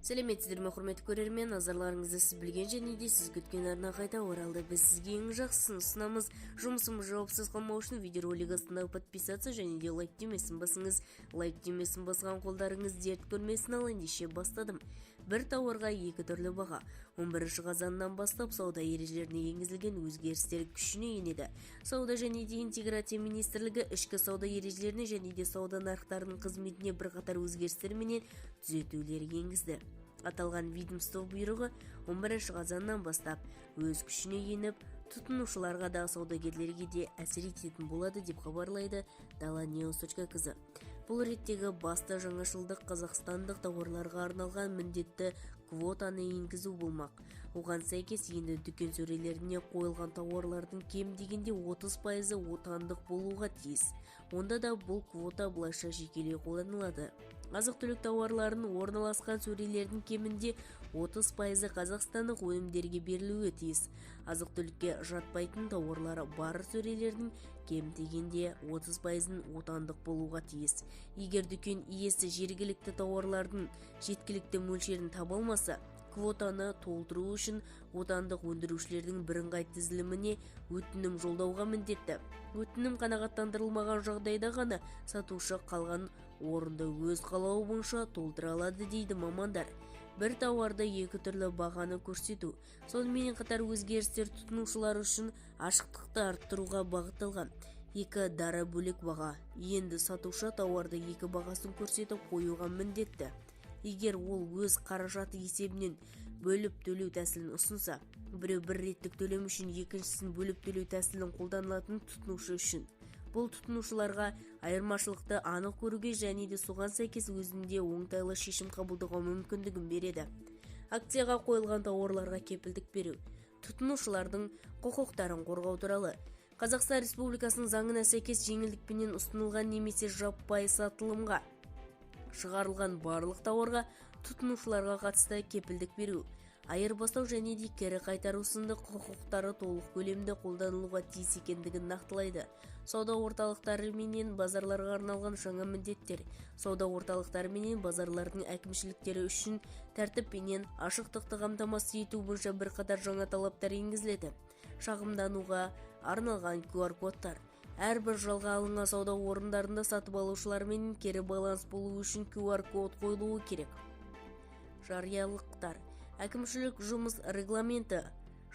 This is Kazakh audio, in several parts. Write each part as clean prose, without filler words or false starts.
Сәлеметсіздер ме, құрметті көрермен, назарларыңызды сіз білген және де сіз күткен арна қайта оралды. Біз сізге ең жақсысын ұсынамыз. Жұмысымыз жауапсыз қалмау үшін видеоролик астына подписаться және де лайк демесін басыңыз. Лайк демесін басқан қолдарыңыз дерт көрмесін, ал ендеше бастадым. Бір тауарға екі түрлі баға. 11 қазаннан бастап сауда ережелеріне енгізілген өзгерістер күшіне енеді. Сауда және де интеграция министрлігі ішкі сауда ережелеріне және де сауда нарықтарының қызметіне бірқатар өзгерістер менен түзетулер енгізді. Аталған ведомство бұйрығы 11 қазаннан бастап өз күшіне еніп, тұтынушыларға да саудагерлерге де әсер ететін болады деп хабарлайды dala-news.kz. Бұл реттегі басты жаңашылдық қазақстандық тауарларға арналған міндетті квотаны енгізу болмақ. Оған сәйкес енді дүкен сөрелеріне қойылған тауарлардың кем дегенде 30% отандық болуға тиіс. Онда да бұл квота былайша жекелей қолданылады. Азық-түлік тауарларын орналасқан сөрелердің кемінде 30% қазақстандық өнімдерге берілуі тиіс. Азық-түлікке жатпайтын тауарлары бар сөрелердің кем дегенде 30% отандық болуға тиіс. Егер дүкен иесі жергілікті тауарлардың жеткілікті мөлшерін таба алмаса, квотаны толтыру үшін отандық өндірушілердің бірыңғай тізіліміне өтінім жолдауға міндетті. Өтінім қанағаттандырылмаған жағдайда ғана сатушы қалған орынды өз қалауы бойынша толтыра алады дейді мамандар. Бір тауарды екі түрлі бағаны көрсету, сонымен қатар өзгерістер тұтынушылар үшін ашықтықты арттыруға бағытталған. Екі дара бөлек баға. Енді сатушы тауарды екі бағасын көрсетіп қоюға міндетті. Егер ол өз қаражаты есебінен бөліп төлеу тәсілін ұсынса, біреу бір реттік төлем үшін екіншісін бөліп төлеу тәсілін қолданылатын тұтынушы үшін. Бұл тұтынушыларға айырмашылықты анық көруге және де соған сәйкес өзінде оңтайлы шешім қабылдауға мүмкіндігін береді. Акцияға қойылған тауарларға кепілдік беру. Тұтынушылардың құқықтарын қорғау туралы. Қазақстан Республикасының заңына сәйкес жеңілдікпенен ұсынылған немесе жаппай сатылымға шығарылған барлық тауарға тұтынушыларға қатысты кепілдік беру, айырбастау және де кері қайтару сынды құқықтары толық көлемде қолданылуға тиіс екендігін нақтылайды. Сауда орталықтары менен базарларға арналған жаңа міндеттер. Сауда орталықтары менен базарлардың әкімшіліктері үшін тәртіп пенен ашықтықты қамтамасыз ету бойынша бірқатар жаңа талаптар енгізіледі. Шағымдануға арналған QR-кодтар. Әрбір жалға алынған сауда орындарында сатып алушылармен кері байланыс болу үшін QR-код қойылуы керек. Жариялықтар. Әкімшілік жұмыс регламенті,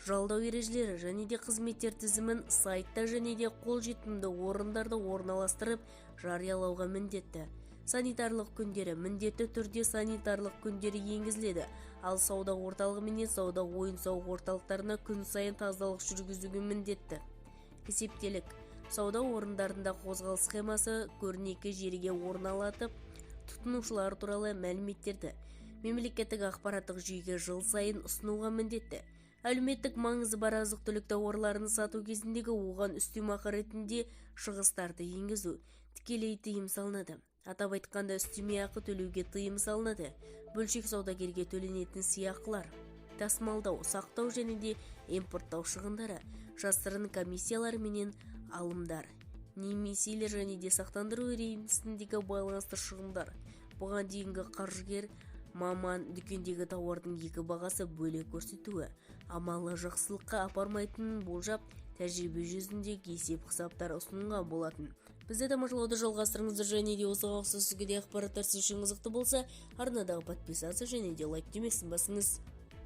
жалдау ережелері және де қызметтер тізімін сайтта және де қолжетімді орындарда орналастырып жариялауға міндетті. Санитарлық күндері. Міндетті түрде санитарлық күндері енгізіледі. Ал сауда орталығы менен сауда ойын-сауық орталықтарына күн сайын тазалық жүргізуге міндетті. Есептелік. Сауда орындарында қозғалыс схемасы көрнекі жерге орналатып, тұтынушылар туралы мәліметтерді мемлекеттік ақпараттық жүйеге жыл сайын ұсынуға міндетті. Әлеуметтік маңызы бар азық-түлік тауарларын сату кезіндегі оған үстемақы ретінде шығыстарды енгізу тікелей тыйым салынады. Атап айтқанда үстеме ақы төлеуге тыйым салынады. Бөлшек саудагерге төленетін сыйақылар, тасымалдау, сақтау және де импорттау шығындары, жасырын комиссиялар менен алымдар, немесиелер және де сақтандыру рейсіндегі байланысты шығындар. Бұған дейінгі қаржыгер маман дүкендегі тауардың екі бағасы бөлек көрсетуі амалы жақсылыққа апармайтынын болжап, тәжірибе жүзіндегі есеп қысаптар ұсынуға болатын. Бізді тамашалауды жалғастырыңыздар және де осыған ұқсас өзге де ақпараттар сіз үшін қызықты болса, арнадағы подписаться және де лайк демесін басыңыз.